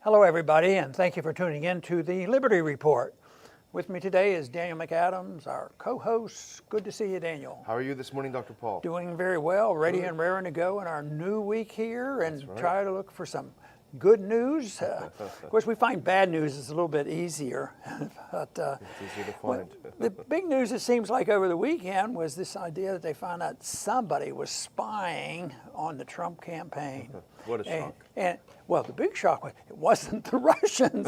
Hello, everybody, and thank you for tuning in to the Liberty Report. With me today is Daniel McAdams, our co-host. Good to see you, Daniel. How are you this morning, Dr. Paul? Doing very well, ready and raring to go in our new week here and right. try to look for some good news. Of course, we find bad news is a little bit easier. But, it's easier to find. The big news, it seems like, over the weekend was this idea that they found out somebody was spying on the Trump campaign. What a shock. Well, the big shock was it wasn't the Russians.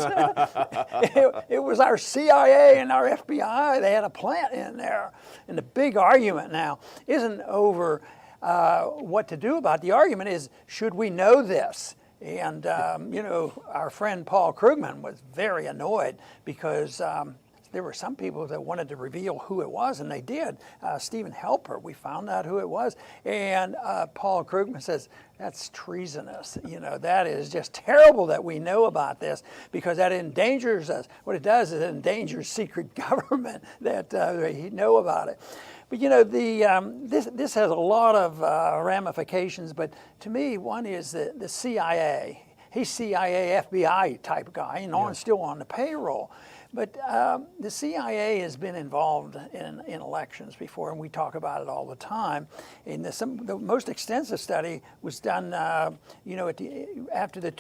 it was our CIA and our FBI. They had a plant in there. And the big argument now isn't over what to do about it. The argument is, should we know this? And, our friend Paul Krugman was very annoyed because there were some people that wanted to reveal who it was, and they did. Stephen Helper, we found out who it was. And Paul Krugman says, that's treasonous. That is just terrible that we know about this because that endangers us. What it does is it endangers secret government that they know about it. But this has a lot of ramifications. But to me, one is the CIA. He's CIA, FBI type guy, and on still on the payroll. But the CIA has been involved in elections before, and we talk about it all the time. And the most extensive study was done, after the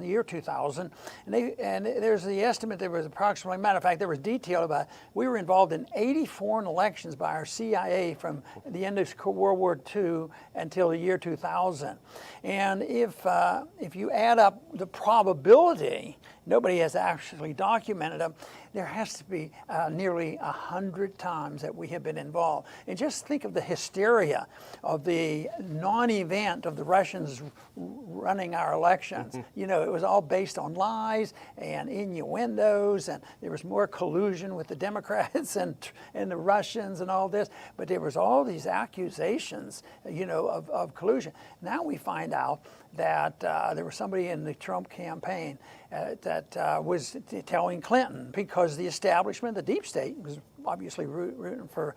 year 2000, and there's the estimate there was approximately. Matter of fact, there was detail about it. We were involved in 80 foreign elections by our CIA from the end of World War II until the year 2000. And if you add up the probability, nobody has actually documented them. There has to be nearly 100 times that we have been involved. And just think of the hysteria of the non-event of the Russians running our elections. It was all based on lies and innuendos, and there was more collusion with the Democrats and the Russians and all this. But there was all these accusations, of collusion. Now we find out that there was somebody in the Trump campaign that was telling Clinton, because the establishment, the deep state, was obviously rooting for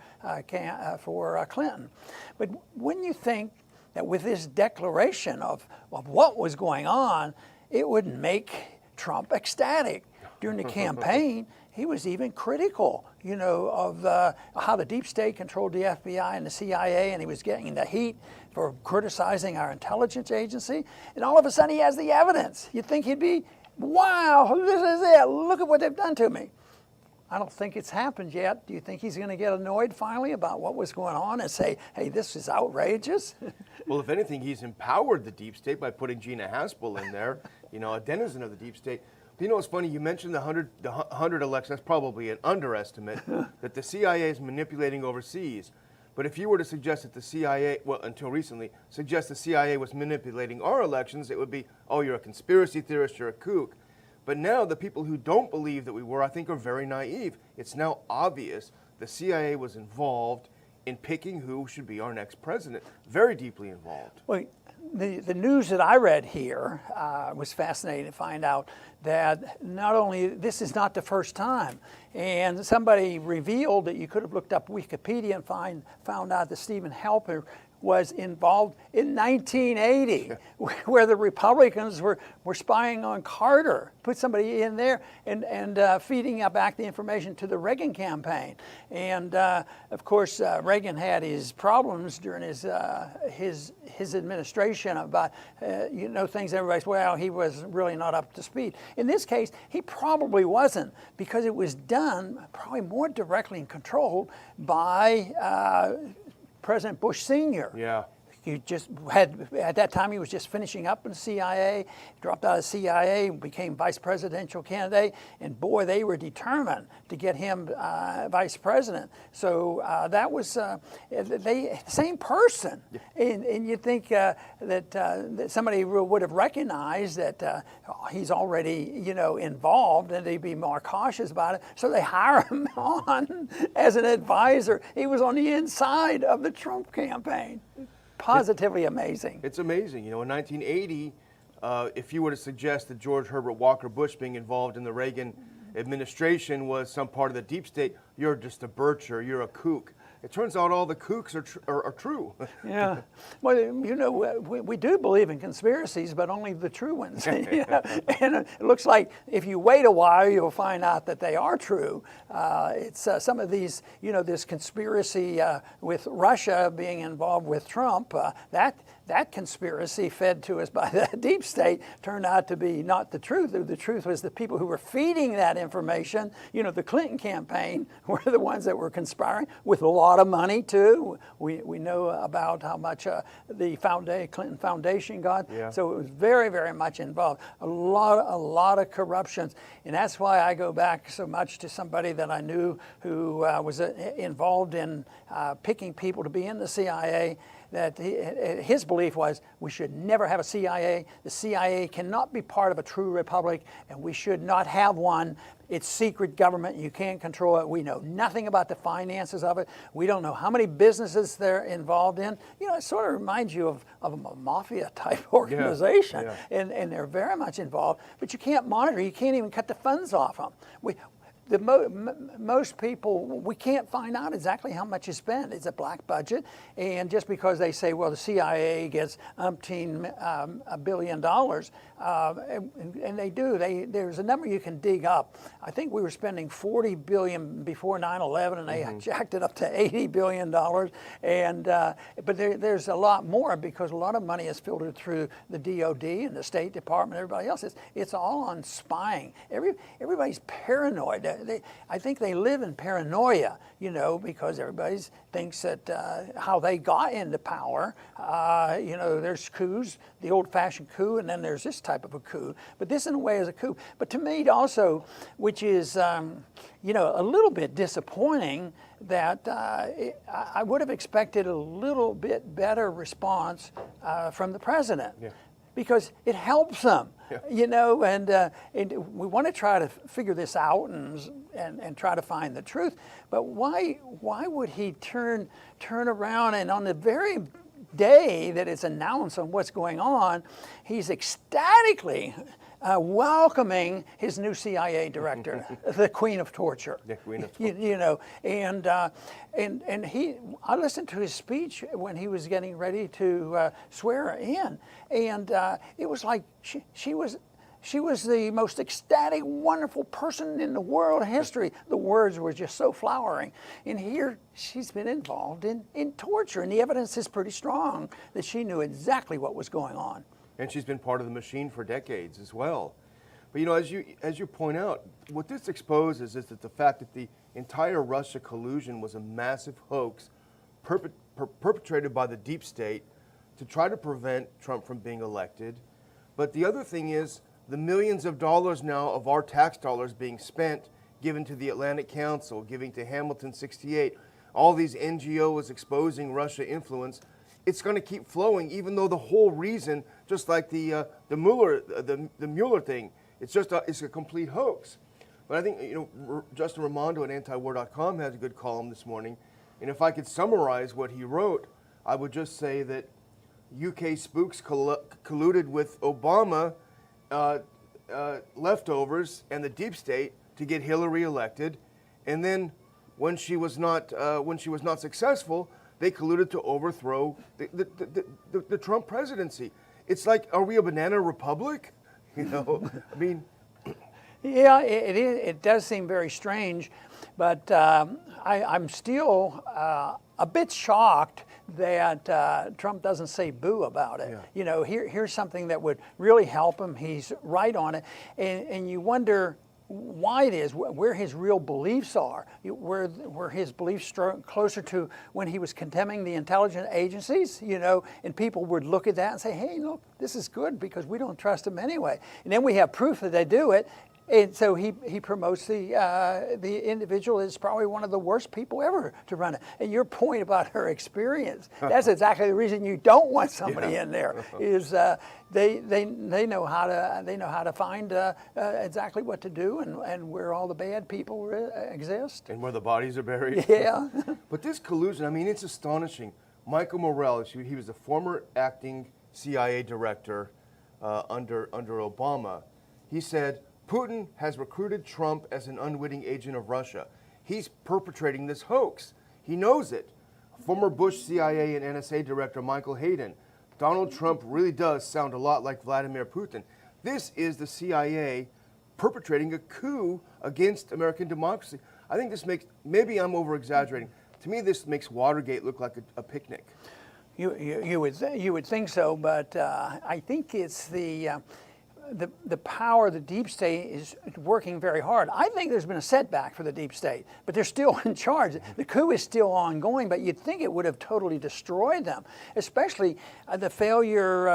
Clinton. But wouldn't you think that with this declaration of what was going on, it would make Trump ecstatic? During the campaign, he was even critical, of how the deep state controlled the FBI and the CIA, and he was getting the heat for criticizing our intelligence agency. And all of a sudden, he has the evidence. You'd think he'd be, wow, this is it. Look at what they've done to me. I don't think it's happened yet. Do you think he's going to get annoyed finally about what was going on and say, hey, this is outrageous? Well, if anything, he's empowered the deep state by putting Gina Haspel in there, a denizen of the deep state. But it's funny, you mentioned the 100 elections. That's probably an underestimate that the CIA is manipulating overseas. But if you were to suggest that the CIA, well, until recently, suggest the CIA was manipulating our elections, it would be, oh, you're a conspiracy theorist, you're a kook. But now the people who don't believe that we were, I think, are very naive. It's now obvious the CIA was involved in picking who should be our next president. Very deeply involved. Well, the news that I read here was fascinating to find out that not only this is not the first time, and somebody revealed that you could have looked up Wikipedia and found out that Stephen Helper was involved in 1980, where the Republicans were spying on Carter, put somebody in there and feeding back the information to the Reagan campaign. And of course, Reagan had his problems during his administration about, things everybody's, well, he was really not up to speed. In this case, he probably wasn't, because it was done probably more directly and controlled by President Bush Sr. Yeah. He just had, at that time, he was just finishing up in the CIA, dropped out of the CIA, became vice presidential candidate, and boy, they were determined to get him vice president. So that was the same person. Yeah. And you'd think that somebody would have recognized that he's already, involved, and they'd be more cautious about it. So they hire him on as an advisor. He was on the inside of the Trump campaign. Positively amazing. It's amazing. In 1980, if you were to suggest that George Herbert Walker Bush being involved in the Reagan administration was some part of the deep state, you're just a bircher, you're a kook. it turns out all the kooks are true. Yeah. Well, you know, we do believe in conspiracies, but only the true ones. You know? And it looks like if you wait a while, you'll find out that they are true. It's some of these, you know, this conspiracy with Russia being involved with Trump, that conspiracy fed to us by the deep state turned out to be not the truth. The truth was the people who were feeding that information. You know, the Clinton campaign were the ones that were conspiring with a lot of money too. We know about how much the Clinton Foundation got. Yeah. So it was very, very much involved. A lot of corruptions, and that's why I go back so much to somebody that I knew who was involved in picking people to be in the CIA. That his belief was we should never have a CIA. The CIA cannot be part of a true republic, and we should not have one. It's secret government. You can't control it. We know nothing about the finances of it. We don't know how many businesses they're involved in. You know, it sort of reminds you of a mafia-type organization, Yeah. And they're very much involved. But you can't monitor. You can't even cut the funds off them. Most people, we can't find out exactly how much is spent. It's a black budget, and just because they say, well, the CIA gets umpteen $1 billion, and they do. There's a number you can dig up. I think we were spending $40 billion before 9/11, and they jacked it up to $80 billion. And but there's a lot more because a lot of money is filtered through the DOD and the State Department. Everybody else, it's all on spying. Everybody's paranoid. I think they live in paranoia, you know, because everybody thinks that how they got into power. You know, there's coups, the old-fashioned coup, and then there's this type of a coup. But this, in a way, is a coup. But to me, also, which is, you know, a little bit disappointing, that I would have expected a little bit better response from the president. Yeah. Because it helps them, Yeah. you know, and we want to try to figure this out and try to find the truth. But why would he turn around and on the very day that it's announced on what's going on, he's ecstatically welcoming his new CIA director, the Queen of Torture. The Queen of Torture. You know, and I listened to his speech when he was getting ready to swear her in, and it was like she was the most ecstatic, wonderful person in the world history. The words were just so flowering. And here she's been involved in torture, and the evidence is pretty strong that she knew exactly what was going on. And she's been part of the machine for decades as well. But you know, as you point out, what this exposes is that the fact that the entire Russia collusion was a massive hoax perpetrated by the deep state to try to prevent Trump from being elected. But the other thing is the millions of dollars now of our tax dollars being spent, given to the Atlantic Council, giving to Hamilton 68, all these NGOs exposing Russia influence. It's going to keep flowing, even though the whole reason, just like the Mueller thing, it's a complete hoax. But I think, you know, Justin Raimondo at antiwar.com has a good column this morning, and if I could summarize what he wrote, I would just say that UK spooks colluded with Obama leftovers and the deep state to get Hillary elected, and then when she was not successful, they colluded to overthrow the Trump presidency. It's like, are we a banana republic? You know, I mean. Yeah, it does seem very strange, but I'm still a bit shocked that Trump doesn't say boo about it. Yeah. You know, here's something that would really help him. He's right on it, and you wonder why it is, where his real beliefs are, where his beliefs closer to when he was condemning the intelligence agencies, you know, and people would look at that and say, hey, look, this is good because we don't trust them anyway. And then we have proof that they do it. And so he promotes the individual is probably one of the worst people ever to run it. And your point about her experience, that's exactly the reason you don't want somebody in there, is they know how to find exactly what to do and where all the bad people exist. And where the bodies are buried. Yeah. But this collusion, I mean, it's astonishing. Michael Morell, he was the former acting CIA director under Obama. He said, Putin has recruited Trump as an unwitting agent of Russia. He's perpetrating this hoax. He knows it. Former Bush CIA and NSA Director Michael Hayden. Donald Trump really does sound a lot like Vladimir Putin. This is the CIA perpetrating a coup against American democracy. I think this makes, maybe I'm over-exaggerating, to me this makes Watergate look like a picnic. You would think so, but I think it's the power of the deep state is working very hard. I think there's been a setback for the deep state, but they're still in charge. The coup is still ongoing, but you'd think it would have totally destroyed them, especially the failure,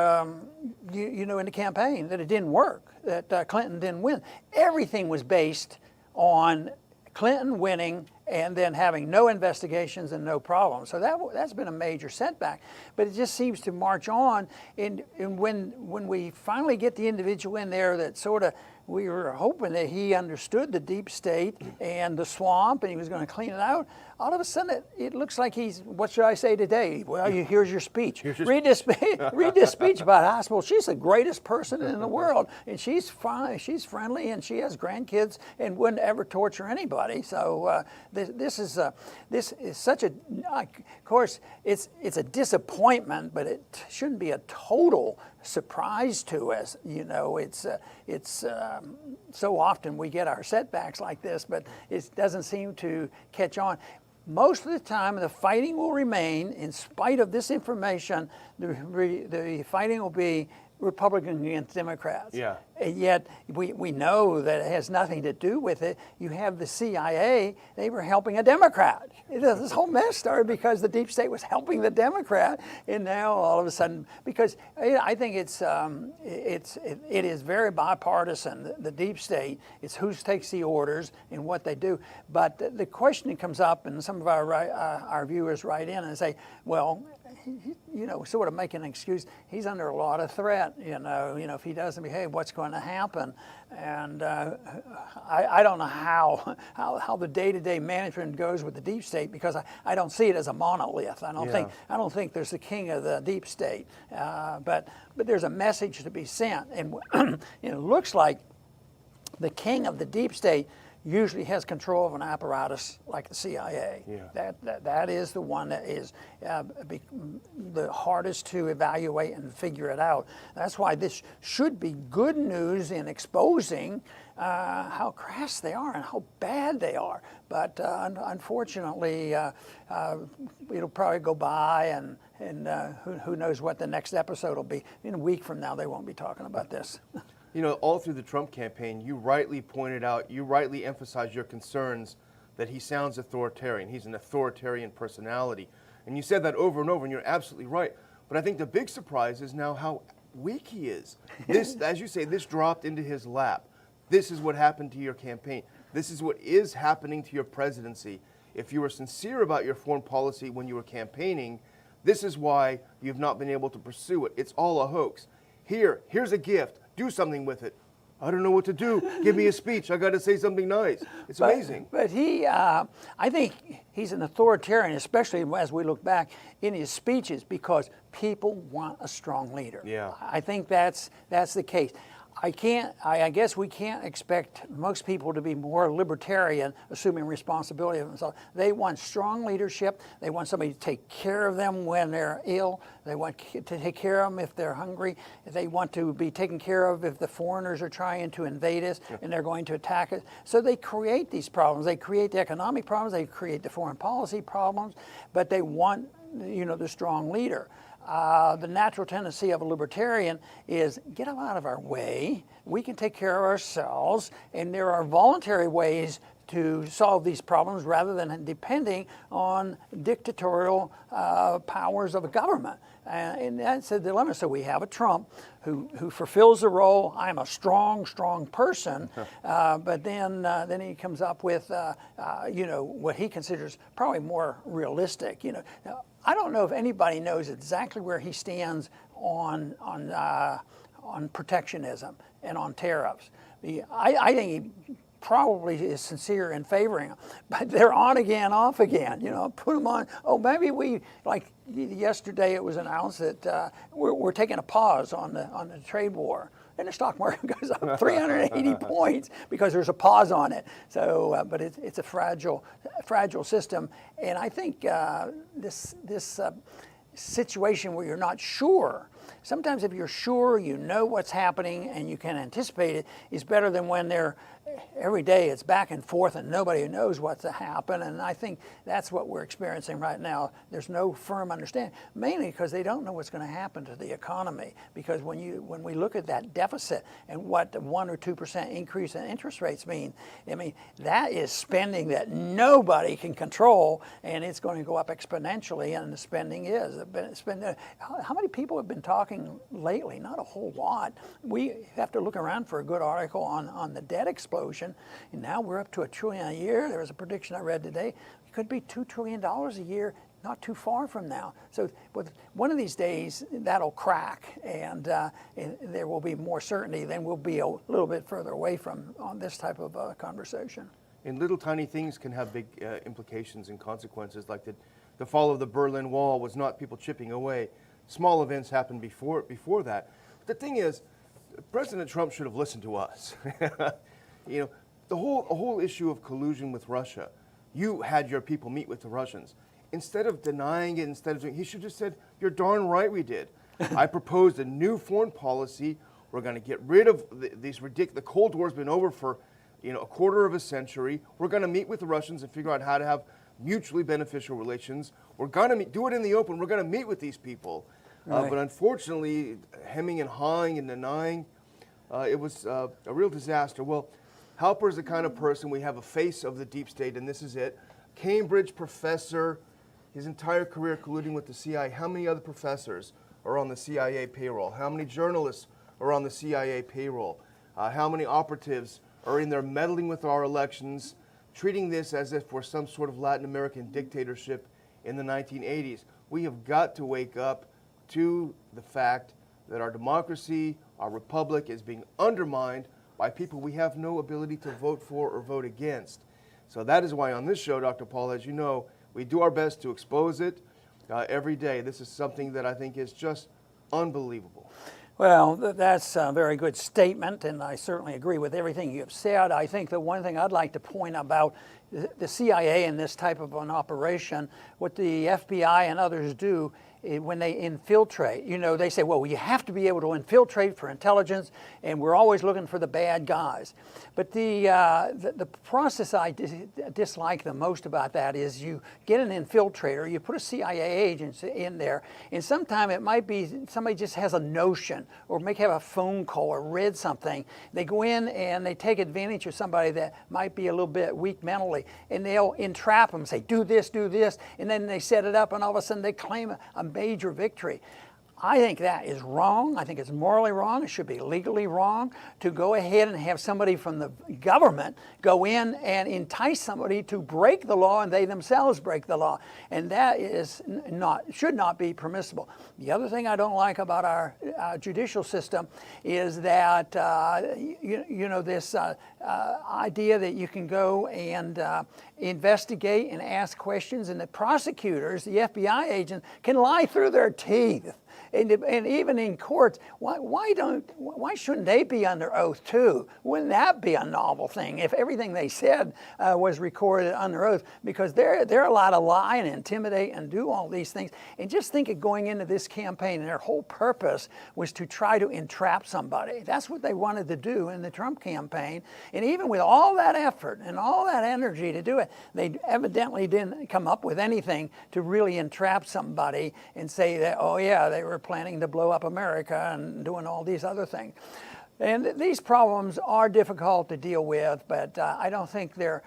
in the campaign, that it didn't work, that Clinton didn't win. Everything was based on Clinton winning and then having no investigations and no problems. So that's been a major setback. But it just seems to march on. And when we finally get the individual in there that sort of, we were hoping that he understood the deep state and the swamp and he was going to clean it out, all of a sudden it looks like he's, what should I say today? Well, here's your speech. Read this speech about hospital. She's the greatest person in the world, and she's fine, she's friendly, and she has grandkids and wouldn't ever torture anybody. So this is such a, of course, it's a disappointment, but it shouldn't be a total surprise to us. It's so often we get our setbacks like this, but it doesn't seem to catch on. Most of the time, the fighting will remain, in spite of this information, the fighting will be Republicans against Democrats. Yeah. And yet, we know that it has nothing to do with it. You have the CIA, they were helping a Democrat. This whole mess started because the deep state was helping the Democrat, and now all of a sudden, because I think it is very bipartisan, the deep state. It's who takes the orders and what they do. But the question that comes up, and some of our viewers write in and say, well, sort of making an excuse. He's under a lot of threat. If he doesn't behave, what's going to happen? And I don't know how the day-to-day management goes with the deep state, because I don't see it as a monolith. I don't think there's the king of the deep state. But there's a message to be sent, and it looks like the king of the deep state usually has control of an apparatus like the CIA. Yeah. That is the one that is the hardest to evaluate and figure it out. That's why this should be good news in exposing how crass they are and how bad they are. But unfortunately, it'll probably go by, and who knows what the next episode will be. In a week from now, they won't be talking about this. All through the Trump campaign, you rightly pointed out, you rightly emphasized your concerns that he sounds authoritarian. He's an authoritarian personality. And you said that over and over, and you're absolutely right. But I think the big surprise is now how weak he is. This, as you say, this dropped into his lap. This is what happened to your campaign. This is what is happening to your presidency. If you were sincere about your foreign policy when you were campaigning, this is why you've not been able to pursue it. It's all a hoax. Here's a gift. Do something with it. I don't know what to do. Give me a speech. I got to say something nice. It's amazing. But I think he's an authoritarian, especially as we look back in his speeches, because people want a strong leader. Yeah. I think that's the case. I guess we can't expect most people to be more libertarian, assuming responsibility of themselves. They want strong leadership. They want somebody to take care of them when they're ill. They want to take care of them if they're hungry. They want to be taken care of if the foreigners are trying to invade us and they're going to attack us. So they create these problems. They create the economic problems. They create the foreign policy problems. But they want, the strong leader. The natural tendency of a libertarian is get out of our way. We can take care of ourselves, and there are voluntary ways to solve these problems rather than depending on dictatorial powers of a government. And that's a dilemma. So we have a Trump who fulfills the role. I'm a strong person, but then he comes up with what he considers probably more realistic. Now, I don't know if anybody knows exactly where he stands on protectionism and on tariffs. I think he probably is sincere in favoring them, but they're on again, off again. You know, put them on. Oh, maybe we, like yesterday, it was announced that we're taking a pause on the trade war. And the stock market goes up 380 points because there's a pause on it. So, but it's a fragile system, and I think this situation where you're not sure. Sometimes if you're sure, you know what's happening and you can anticipate it, is better than when they're every day it's back and forth and nobody knows what's to happen. And I think that's what we're experiencing right now. There's no firm understanding, mainly because they don't know what's going to happen to the economy. Because when we look at that deficit and what the 1 or 2% increase in interest rates mean, I mean, that is spending that nobody can control, and it's going to go up exponentially, and the spending is. How many people have been talking lately? Not a whole lot. We have to look around for a good article on the debt explosion. And now we're up to $1 trillion a year. There was a prediction I read today. It could be $2 trillion a year, not too far from now. So one of these days, that'll crack, and there will be more certainty. Then we'll be a little bit further away from on this type of conversation. And little tiny things can have big implications and consequences, like the fall of the Berlin Wall was not people chipping away. Small events happened before that. But the thing is, President Trump should have listened to us. You know, the whole issue of collusion with Russia, you had your people meet with the Russians. Instead of denying it, he should have said, you're darn right we did. I proposed a new foreign policy. We're going to get rid of these ridiculous, the Cold War's been over for, a quarter of a century. We're going to meet with the Russians and figure out how to have mutually beneficial relations. We're going to do it in the open. We're going to meet with these people. Right. But unfortunately, hemming and hawing and denying, it was a real disaster. Well, Halper is the kind of person, we have a face of the deep state, and this is it. Cambridge professor, his entire career colluding with the CIA. How many other professors are on the CIA payroll? How many journalists are on the CIA payroll? How many operatives are in there meddling with our elections, treating this as if we're some sort of Latin American dictatorship in the 1980s? We have got to wake up to the fact that our democracy, our republic is being undermined by people we have no ability to vote for or vote against. So that is why on this show, Dr. Paul, as you know, we do our best to expose it every day. This is something that I think is just unbelievable. Well, that's a very good statement, and I certainly agree with everything you've said. I think the one thing I'd like to point about the CIA in this type of an operation, what the FBI and others do when they infiltrate, they say, well, you have to be able to infiltrate for intelligence, and we're always looking for the bad guys. But the process I dislike the most about that is you get an infiltrator, you put a CIA agent in there, and sometimes it might be somebody just has a notion or may have a phone call or read something. They go in and they take advantage of somebody that might be a little bit weak mentally, and they'll entrap them, say, do this, and then they set it up, and all of a sudden they claim a major victory. I think that is wrong. I think it's morally wrong. It should be legally wrong to go ahead and have somebody from the government go in and entice somebody to break the law, and they themselves break the law. And that should not be permissible. The other thing I don't like about our judicial system is that this idea that you can go and investigate and ask questions, and the prosecutors, the FBI agents, can lie through their teeth. And even in courts, why shouldn't they be under oath too? Wouldn't that be a novel thing if everything they said was recorded under oath? Because they're allowed to lie and intimidate and do all these things. And just think of going into this campaign, and their whole purpose was to try to entrap somebody. That's what they wanted to do in the Trump campaign. And even with all that effort and all that energy to do it, they evidently didn't come up with anything to really entrap somebody and say that, oh yeah, they were planning to blow up America and doing all these other things. And these problems are difficult to deal with, but I don't think they're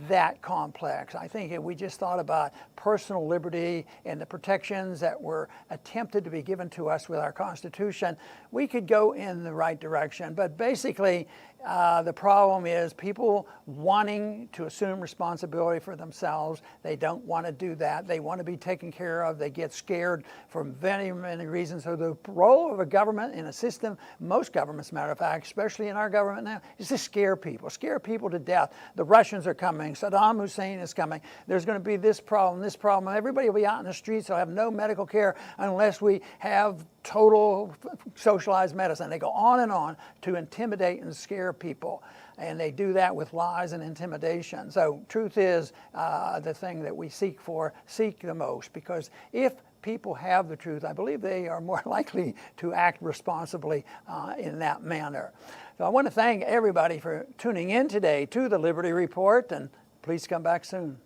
that complex. I think if we just thought about personal liberty and the protections that were attempted to be given to us with our Constitution, we could go in the right direction. But basically, the problem is people wanting to assume responsibility for themselves. They don't want to do that. They want to be taken care of. They get scared for many, many reasons. So the role of a government in a system, most governments, matter of fact, especially in our government now, is to scare people to death. The Russians are coming. Saddam Hussein is coming. There's going to be this problem, this problem. Everybody will be out in the streets. They'll have no medical care unless we have total socialized medicine. They go on and on to intimidate and scare people. And they do that with lies and intimidation. So truth is the thing that we seek the most, because if people have the truth, I believe they are more likely to act responsibly in that manner. So I want to thank everybody for tuning in today to the Liberty Report, and please come back soon.